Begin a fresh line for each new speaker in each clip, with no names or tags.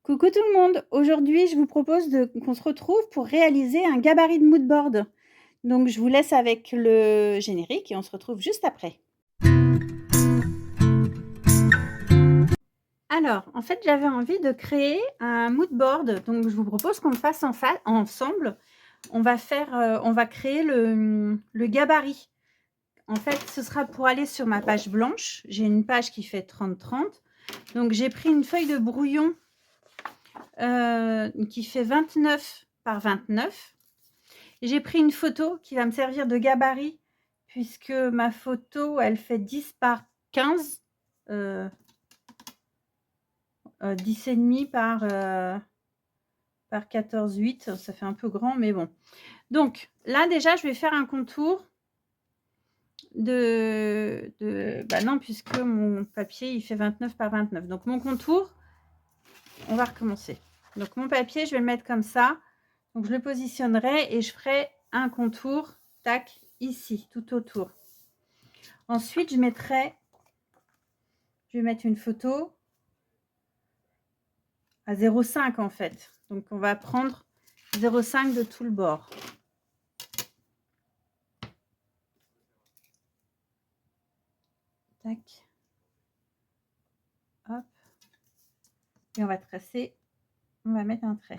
Coucou tout le monde, aujourd'hui je vous propose qu'on se retrouve pour réaliser un gabarit de mood board. Donc je vous laisse avec le générique et on se retrouve juste après. Alors, en fait, j'avais envie de créer un mood board, donc je vous propose qu'on le fasse ensemble. On va créer le gabarit. En fait, ce sera pour aller sur ma page blanche. J'ai une page qui fait 30-30. Donc j'ai pris une feuille de brouillon qui fait 29 par 29. J'ai pris une photo qui va me servir de gabarit puisque ma photo, elle fait 10 par 15. 10,5 par 14,8. Ça fait un peu grand, mais bon. Donc là, déjà, je vais faire un contour non, puisque mon papier, il fait 29 par 29. Donc mon contour, on va recommencer. Donc mon papier, je vais le mettre comme ça. Donc je le positionnerai et je ferai un contour, tac, ici, tout autour. Ensuite, je vais mettre une photo à 0,5 en fait. Donc on va prendre 0,5 de tout le bord. Tac. Hop. Et on va tracer, on va mettre un trait.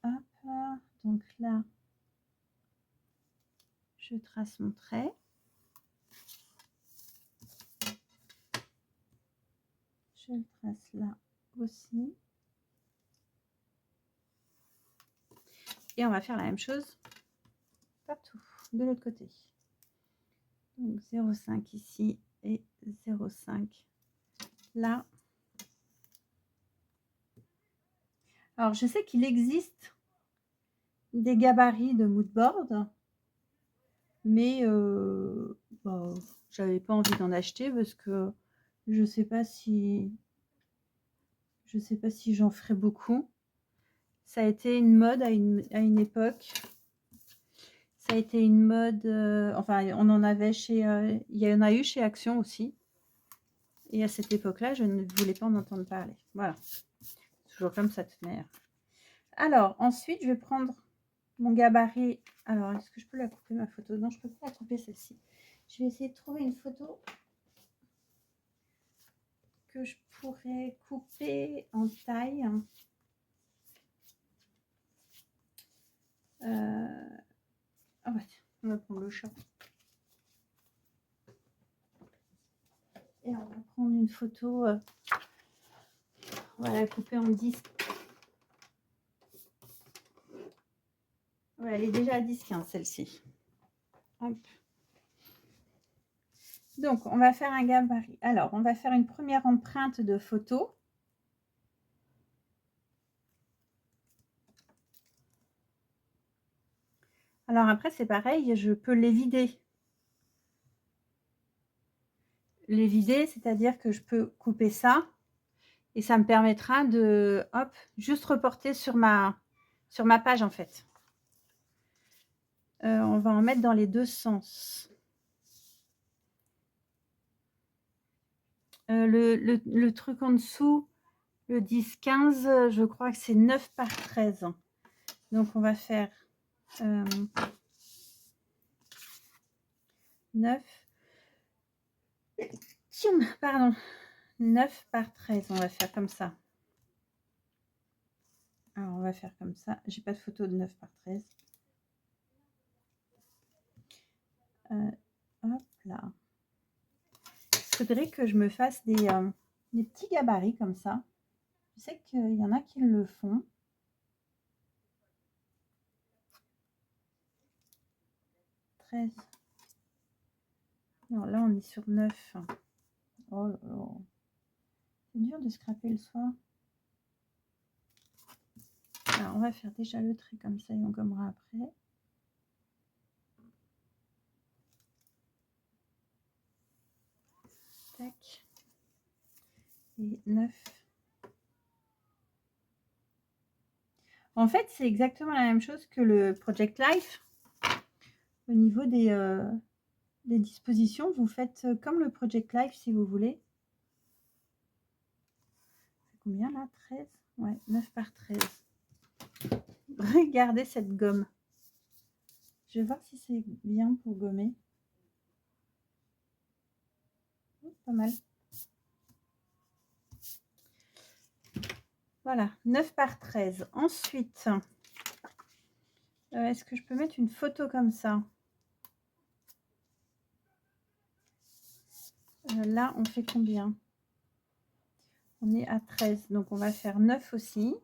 Hop. Donc là, je trace mon trait. Je le trace là aussi. Et on va faire la même chose partout, de l'autre côté. Donc 0,5 ici et 0,5 là. Alors, je sais qu'il existe des gabarits de mood board, mais j'avais pas envie d'en acheter parce que je sais pas si j'en ferai beaucoup. Ça a été une mode à une époque. Ça a été une mode, enfin, on en avait chez, il y en a eu chez Action aussi. Et à cette époque-là, je ne voulais pas en entendre parler. Voilà. Toujours comme ça de toute manière. Alors, ensuite, je vais prendre mon gabarit. Alors, est-ce que je peux la couper, ma photo? Non, je ne peux pas la couper, celle-ci. Je vais essayer de trouver une photo que je pourrais couper en taille. Ah bah tiens, on va prendre le chat. Et on va prendre une photo. On va la couper en 10. Ouais, elle est déjà à 10-15, celle-ci. Hop. Donc, on va faire un gabarit. Alors, on va faire une première empreinte de photo. Alors après, c'est pareil, je peux les vider. Les vider, c'est-à-dire que je peux couper ça et ça me permettra de, hop, juste reporter sur ma page en fait. On va en mettre dans les deux sens. Le truc en dessous, le 10-15, je crois que c'est 9 par 13. Donc on va faire 9. Pardon. 9 par 13, on va faire comme ça. Alors on va faire comme ça. J'ai pas de photo de 9 par 13. Hop là. Il faudrait que je me fasse des petits gabarits comme ça. Je sais qu'il y en a qui le font. Non, là on est sur 9. Oh là là. C'est dur de scraper le soir. Alors on va faire déjà le trait comme ça et on gommera après. Tac. Et 9. En fait, c'est exactement la même chose que le Project Life au niveau des dispositions, vous faites comme le Project Life si vous voulez. C'est combien là? 13? Ouais, 9 par 13. Regardez cette gomme. Je vais voir si c'est bien pour gommer. Oh, pas mal. Voilà, 9 par 13. Ensuite, est-ce que je peux mettre une photo comme ça? Là, on fait combien? On est à 13, donc on va faire 9 aussi.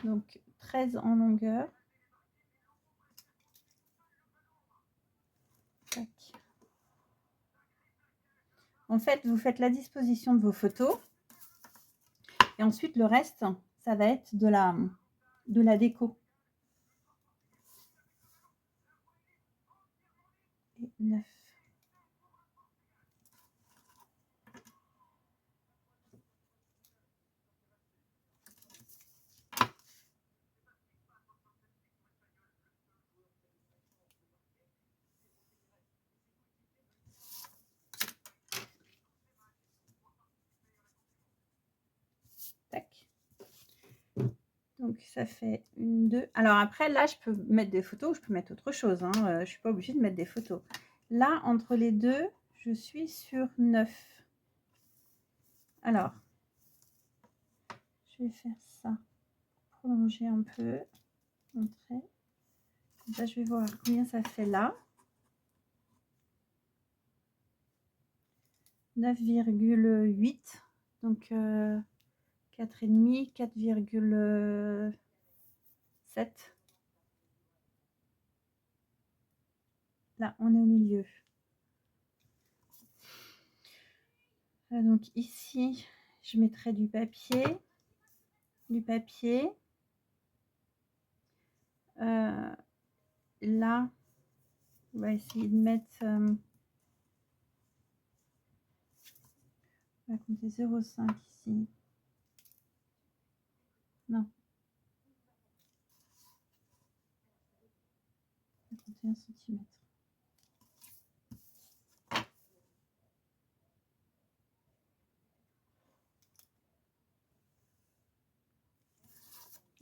Donc 13 en longueur. Tac. En fait, vous faites la disposition de vos photos. Et ensuite, le reste, ça va être de la déco. Et 9. Tac. Donc ça fait une, 2. Alors après, là, je peux mettre des photos, je peux mettre autre chose. Hein. Je ne suis pas obligée de mettre des photos. Là, entre les deux, je suis sur 9. Alors, je vais faire ça. Prolonger un peu. Montrer. Comme ça, je vais voir combien ça fait là. 9,8. Donc 4,5, 4,7. Là, on est au milieu. Donc ici, je mettrai du papier. Là, on va essayer de mettre... on va compter 0,5 ici. Non. On va compter 1 cm.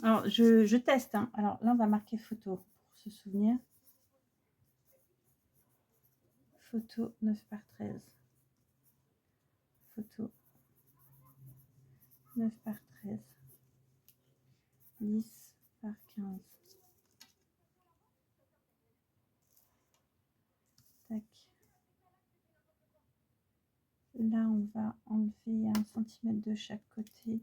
Alors, je teste. Hein. Alors là, on va marquer photo pour se souvenir. Photo 9 par 13. Photo 9 par 13. 10 par 15. Tac. Là, on va enlever 1 cm de chaque côté.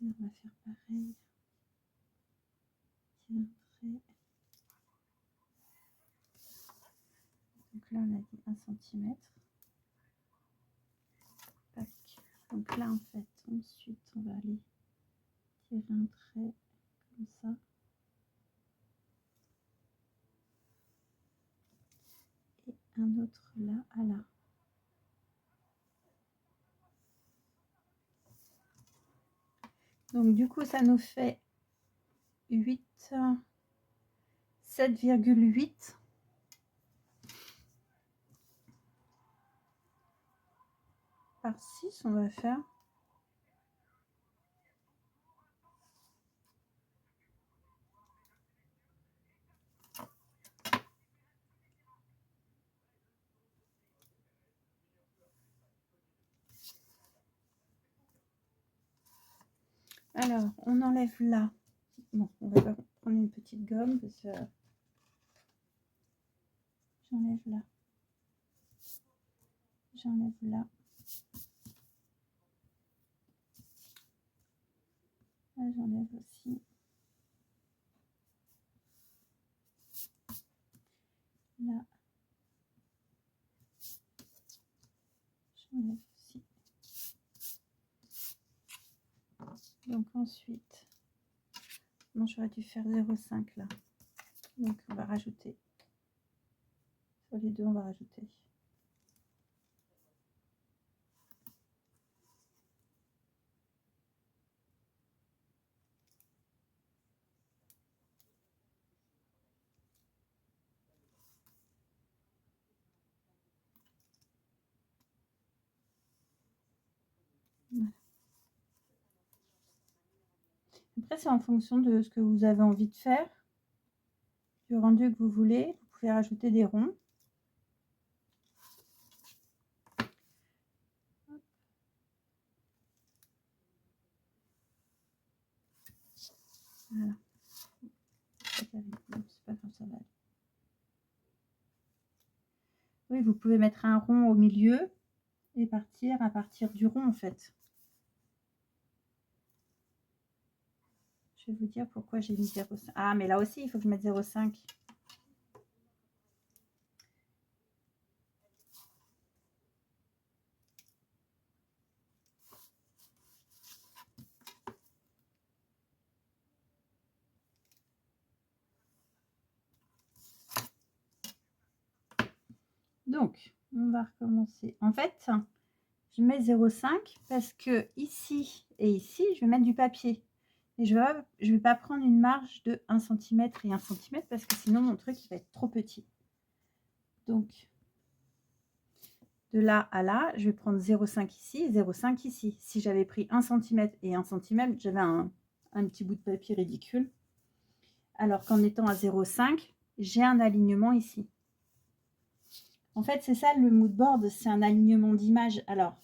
On va faire pareil. Tiens, trait. Donc là, on a dit 1 cm. Tac. Donc là, en fait, ensuite, on va aller tirer un trait comme ça. Et un autre là à là. Donc du coup, ça nous fait 7,8. Par 6, on va faire. Alors, on enlève là. Bon, on va prendre une petite gomme parce que j'enlève là. J'enlève là. Là, j'enlève aussi. Là. J'enlève aussi. Donc ensuite, non, j'aurais dû faire 0,5 là. Donc on va rajouter. Sur les deux, on va rajouter. Après, c'est en fonction de ce que vous avez envie de faire, du rendu que vous voulez. Vous pouvez rajouter des ronds. Voilà. C'est pas grave, ça va. Oui, vous pouvez mettre un rond au milieu et partir à partir du rond en fait. Je vais vous dire pourquoi j'ai mis 0,5. Ah, mais là aussi, il faut que je mette 0,5. Donc, on va recommencer. En fait, je mets 0,5 parce que ici et ici, je vais mettre du papier. Et je vais pas prendre une marge de 1 cm et 1 cm parce que sinon mon truc il va être trop petit. Donc, de là à là, je vais prendre 0,5 ici, 0,5 ici. Si j'avais pris 1 cm et 1 cm, j'avais un petit bout de papier ridicule. Alors qu'en étant à 0,5, j'ai un alignement ici. En fait, c'est ça le mood board, c'est un alignement d'image. Alors,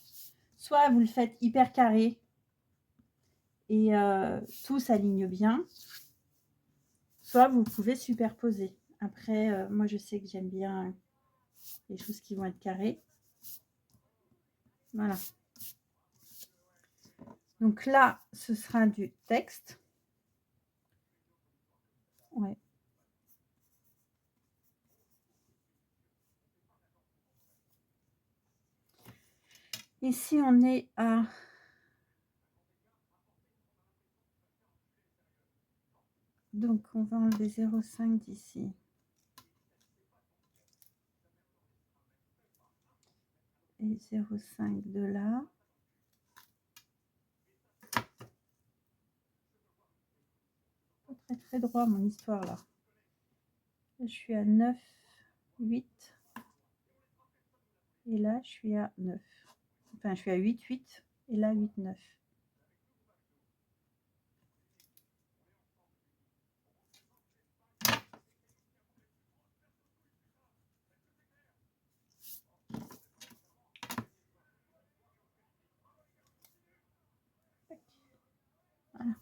soit vous le faites hyper carré et tout s'aligne bien, soit vous pouvez superposer. Après, moi je sais que j'aime bien les choses qui vont être carrées. Voilà. Donc là, ce sera du texte. Ouais. Ici, on est à... Donc, on va enlever 0,5 d'ici. Et 0,5 de là. Pas très très droit mon histoire là. Je suis à 9, 8. Et là, je suis à 9. Enfin, je suis à 8, 8. Et là, 8, 9. Voilà.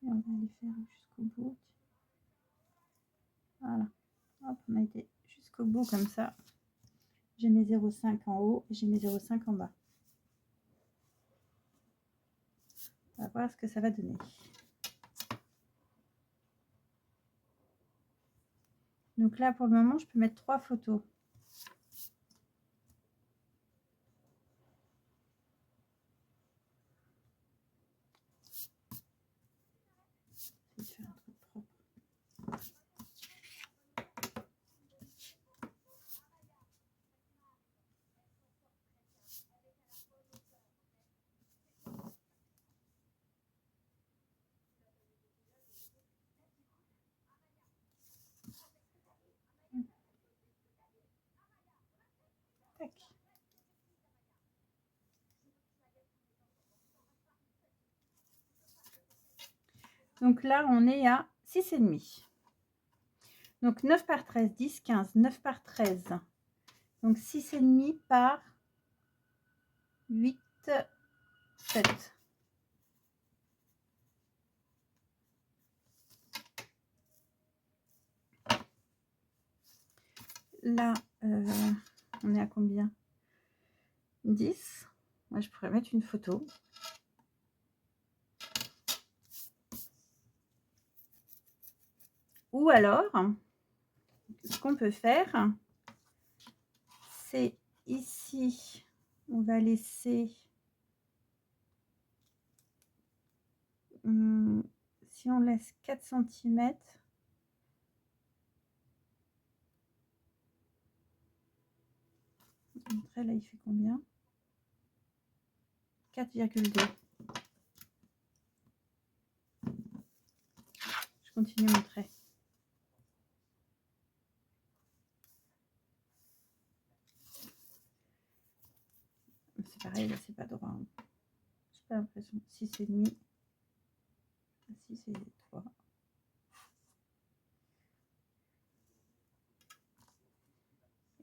Et on va aller faire jusqu'au bout. Voilà. Hop, on a été jusqu'au bout comme ça. J'ai mes 0,5 en haut et j'ai mes 0,5 en bas. On va voir ce que ça va donner. Donc là, pour le moment, je peux mettre 3 photos. Je vais faire un truc propre. Tac. Donc là, on est à 6,5. Donc 9 par 13, 10, 15, 9 par 13. Donc 6,5 par 8, 7. Là, on est à combien? 10. Moi, je pourrais mettre une photo. Ou alors, ce qu'on peut faire, c'est ici, on va laisser, si on laisse 4 cm, après là il fait combien? 4,2. Je continue mon trait. C'est pareil, là c'est pas droit. J'ai pas l'impression. 6,5. Si, c'est 3.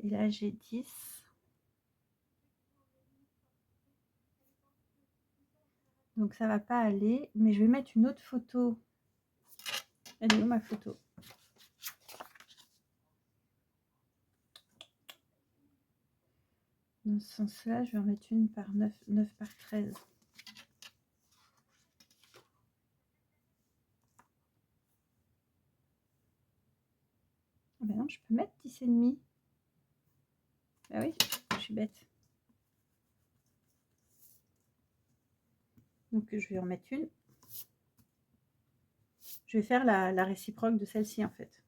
Et là, j'ai 10. Donc, ça va pas aller. Mais je vais mettre une autre photo. Elle est où ma photo? Dans ce sens-là, je vais en mettre une par 9 par 13. Ah ben non, je peux mettre 10,5. Ah oui, je suis bête. Donc, je vais en mettre une. Je vais faire la réciproque de celle-ci, en fait.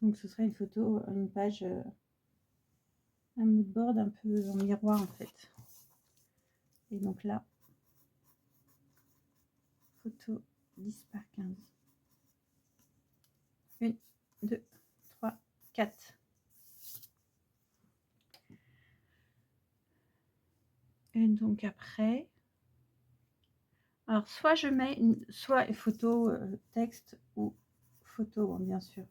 Donc, ce sera une photo, une page, un mood board un peu en miroir, en fait. Et donc là, photo 10 par 15. 1, 2, 3, 4. Et donc après, alors soit je mets soit photo texte ou photo, bon, bien sûr.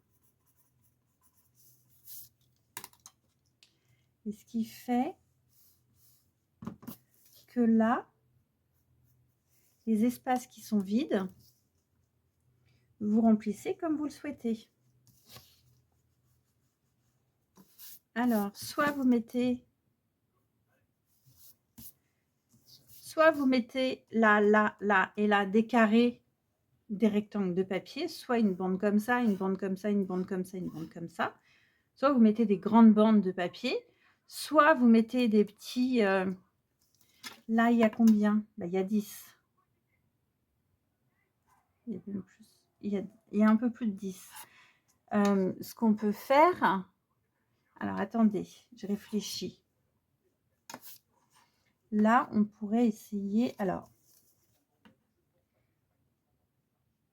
Et ce qui fait que là, les espaces qui sont vides, vous remplissez comme vous le souhaitez. Alors, soit vous mettez là et là des carrés, des rectangles de papier, soit une bande comme ça, une bande comme ça, une bande comme ça, une bande comme ça. Soit vous mettez des grandes bandes de papier, soit vous mettez des petits... là, il y a combien? Bah, il y a 10. Il y a, plus. Il y a un peu plus de 10. Ce qu'on peut faire... Alors, attendez, je réfléchis. Là, on pourrait essayer... Alors,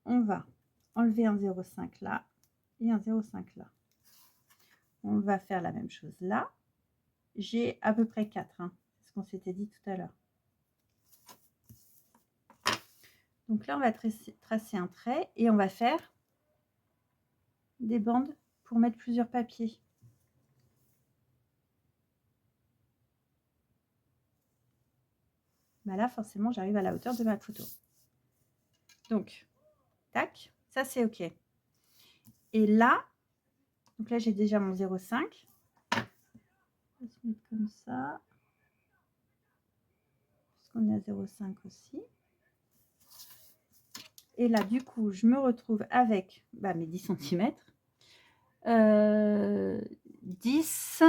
on va enlever un 0,5 là et un 0,5 là. On va faire la même chose là. J'ai à peu près 4. Hein, c'est ce qu'on s'était dit tout à l'heure. Donc là, on va tracer un trait et on va faire des bandes pour mettre plusieurs papiers. Bah là, forcément, j'arrive à la hauteur de ma photo. Donc, tac, ça c'est OK. Et là, donc là, j'ai déjà mon 0,5. On va se mettre comme ça. Parce qu'on est à 0,5 aussi. Et là, du coup, je me retrouve avec mes 10 cm. 10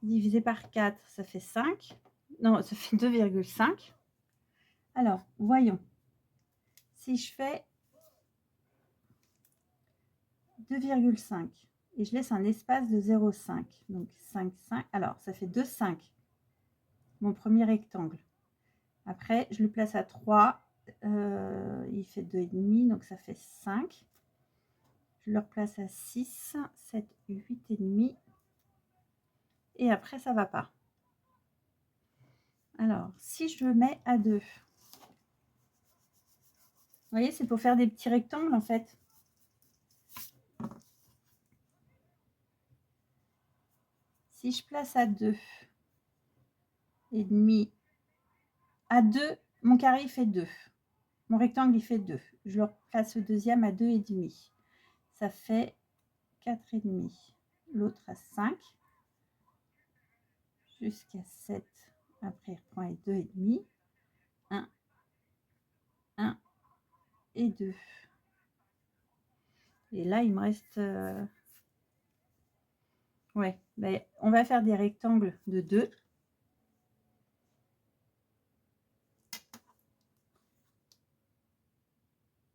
divisé par 4, ça fait 5. Non, ça fait 2,5. Alors, voyons. Si je fais 2,5 et je laisse un espace de 0,5, donc 5, 5. Alors, ça fait 2,5. Mon premier rectangle. Après, je le place à 3. Il fait 2,5, donc ça fait 5. Je le replace à 6, 7, 8,5. Et après, ça va pas. Alors, si je le mets à 2, vous voyez, c'est pour faire des petits rectangles en fait. Si je place à 2,5, à 2, mon carré il fait 2. Mon rectangle il fait 2. Je le replace le deuxième à 2,5. Ça fait 4,5. L'autre à 5. Jusqu'à 7. Après, il reprend à 2,5. 1, 1 et 2. Et là, il me reste... Ouais, on va faire des rectangles de 2.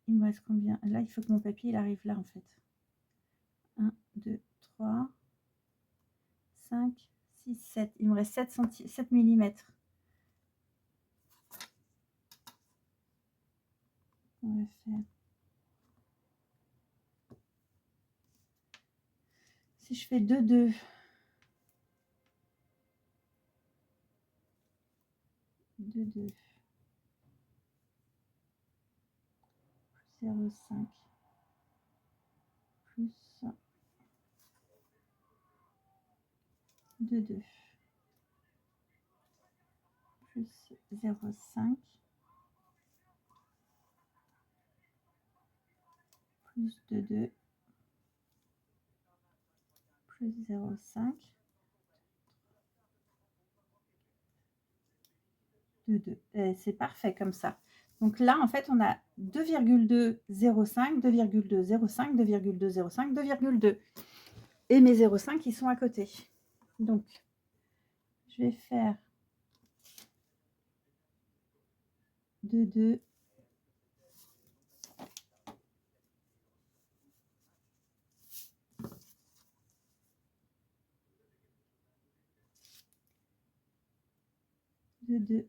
Il me reste combien? Là, il faut que mon papier il arrive là en fait. 1, 2, 3, 5, 6, 7. Il me reste 7 mm. On va faire. Si je fais 2, 2. 2, 2. Plus 0,5. Plus 2, 2. Plus 0,5. Plus 2, 2. Plus 0,5. 2, 2. C'est parfait comme ça. Donc là, en fait, on a 2,2, 0,5, 2,2, 0,5, 2,2, 0,5, 2,2. Et mes 0,5, ils sont à côté. Donc, je vais faire 2, 2. De 2,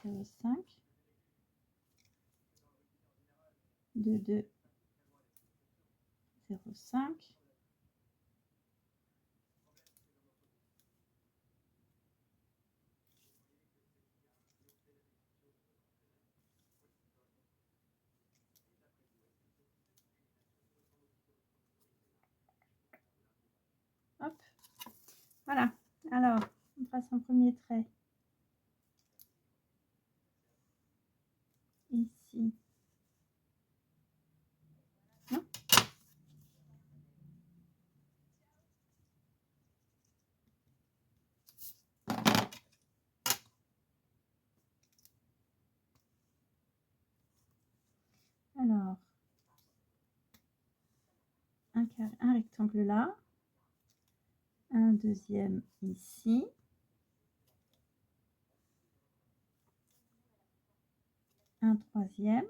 0,5, de 2, 0,5, hop, voilà. Alors, on passe un premier trait ici. Non. Alors, un rectangle là, un deuxième ici, un troisième,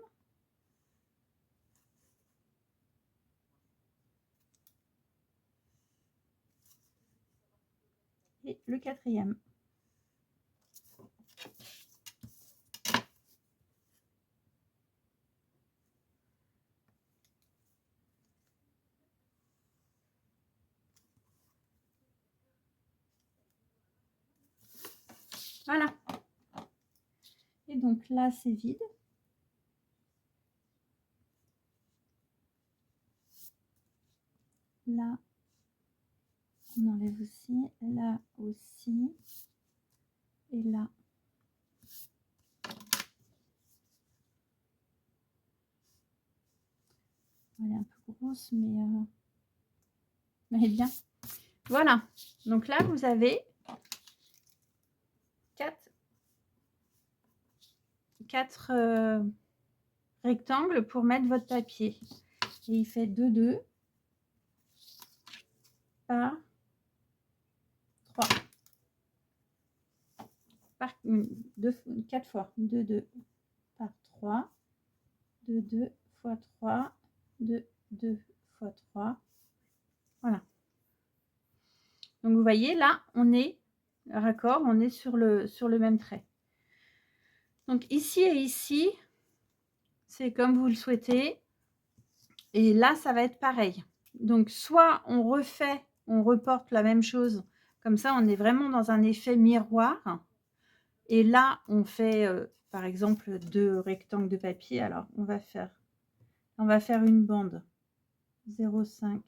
et le quatrième. Voilà. Et donc là, c'est vide. Là, on enlève aussi. Là aussi. Et là. Elle est un peu grosse, mais bien. Voilà. Donc là, vous avez 4 rectangles pour mettre votre papier. Et il fait 2, 2 par 3. Par 4 fois. 2, 2 par 3. 2, 2 fois 3. 2, 2 fois 3. Voilà. Donc vous voyez, là, on est raccord, on est sur le même trait. Donc ici et ici, c'est comme vous le souhaitez. Et là, ça va être pareil. Donc soit on refait, on reporte la même chose. Comme ça, on est vraiment dans un effet miroir. Et là, on fait, par exemple, 2 rectangles de papier. Alors, on va faire une bande 0,5,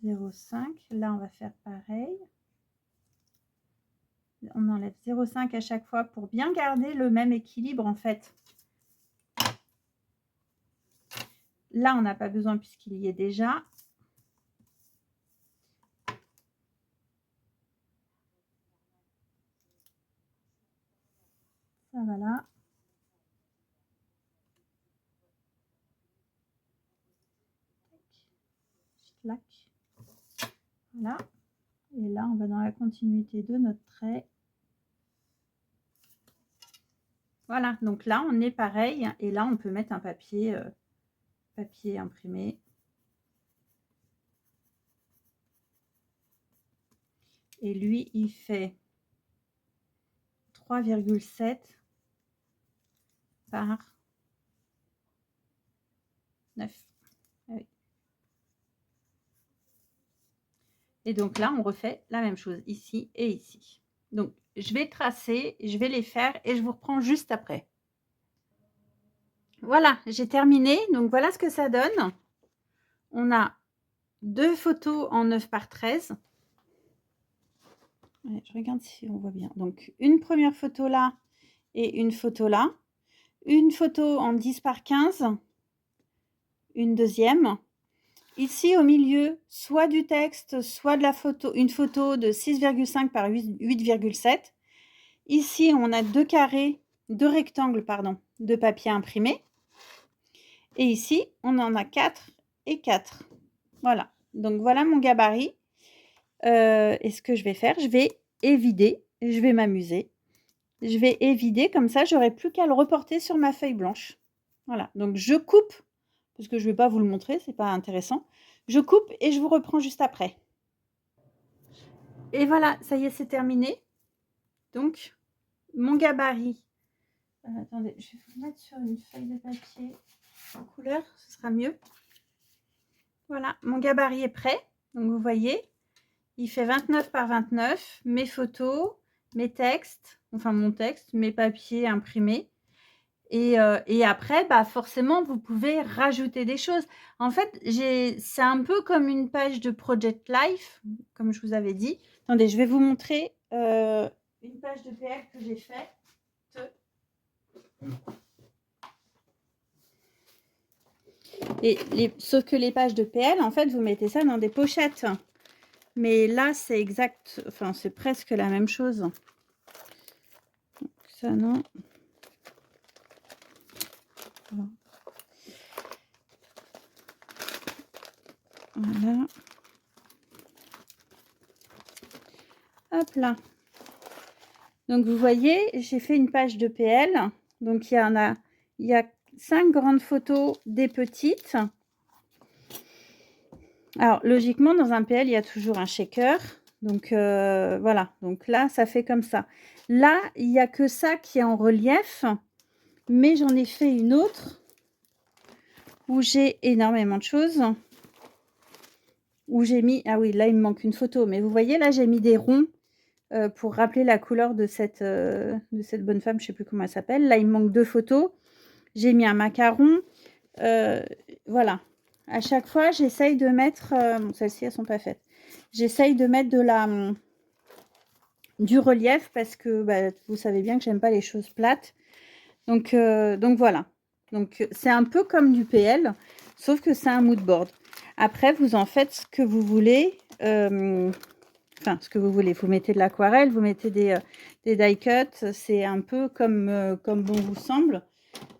0,5. Là, on va faire pareil. On enlève 0,5 à chaque fois pour bien garder le même équilibre, en fait. Là, on n'a pas besoin puisqu'il y est déjà. Ça va là. Clac. Voilà. Et là, on va dans la continuité de notre trait. Voilà, donc là, on est pareil. Et là, on peut mettre un papier, papier imprimé. Et lui, il fait 3,7 par 9. Ah oui. Et donc là, on refait la même chose ici et ici. Donc, je vais tracer, je vais les faire et je vous reprends juste après. Voilà, j'ai terminé. Donc, voilà ce que ça donne. On a 2 photos en 9 par 13. Ouais, je regarde si on voit bien. Donc, une première photo là et une photo là. Une photo en 10 par 15. Une deuxième. Ici, au milieu, soit du texte, soit de la photo, une photo de 6,5 par 8,7. Ici, on a 2 carrés, 2 rectangles, pardon, de papier imprimé. Et ici, on en a 4 et 4. Voilà. Donc, voilà mon gabarit. Et ce que je vais faire, je vais évider. Je vais m'amuser. Je vais évider, comme ça, j'aurai plus qu'à le reporter sur ma feuille blanche. Voilà. Donc, je coupe, parce que je ne vais pas vous le montrer, c'est pas intéressant. Je coupe et je vous reprends juste après. Et voilà, ça y est, c'est terminé. Donc, mon gabarit. Attendez, je vais vous mettre sur une feuille de papier en couleur, ce sera mieux. Voilà, mon gabarit est prêt. Donc, vous voyez, il fait 29 par 29. Mes photos, mes textes, enfin mon texte, mes papiers imprimés. Et après, bah forcément, vous pouvez rajouter des choses. En fait, c'est un peu comme une page de Project Life, comme je vous avais dit. Attendez, je vais vous montrer une page de PL que j'ai faite. Sauf que les pages de PL, en fait, vous mettez ça dans des pochettes. Mais là, c'est exact, enfin, c'est presque la même chose. Donc, ça, non. Voilà. Hop là. Donc, vous voyez, j'ai fait une page de PL. Donc, il y a 5 grandes photos des petites. Alors, logiquement, dans un PL, il y a toujours un shaker. Donc, voilà. Donc là, ça fait comme ça. Là, il n'y a que ça qui est en relief. Mais j'en ai fait une autre où j'ai énormément de choses. Où j'ai mis... Ah oui, là, il me manque une photo. Mais vous voyez, là, j'ai mis des ronds pour rappeler la couleur de cette bonne femme. Je ne sais plus comment elle s'appelle. Là, il me manque 2 photos. J'ai mis un macaron. Voilà. À chaque fois, j'essaye de mettre... bon, celles-ci, elles ne sont pas faites. J'essaye de mettre du relief parce que bah, vous savez bien que j'aime pas les choses plates. Donc voilà. Donc, c'est un peu comme du PL, sauf que c'est un mood board. Après, vous en faites ce que vous voulez. Enfin, ce que vous voulez. Vous mettez de l'aquarelle, vous mettez des die cuts. C'est un peu comme bon vous semble.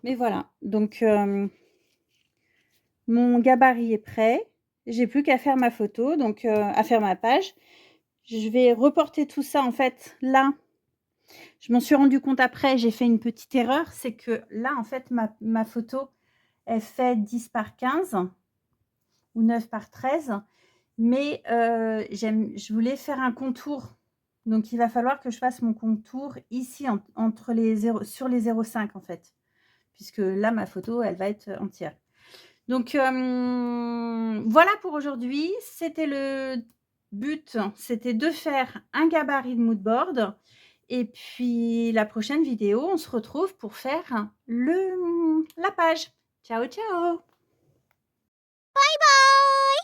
Mais voilà. Donc, mon gabarit est prêt. J'ai plus qu'à faire ma photo, donc à faire ma page. Je vais reporter tout ça, en fait, là. Je m'en suis rendu compte après, j'ai fait une petite erreur. C'est que là, en fait, ma photo, elle fait 10 par 15 ou 9 par 13. Mais je voulais faire un contour. Donc, il va falloir que je fasse mon contour ici, sur les 0,5 en fait. Puisque là, ma photo, elle va être entière. Donc, voilà pour aujourd'hui. C'était le but, c'était de faire un gabarit de mood board. Et puis, la prochaine vidéo, on se retrouve pour faire la page. Ciao, ciao!
Bye bye!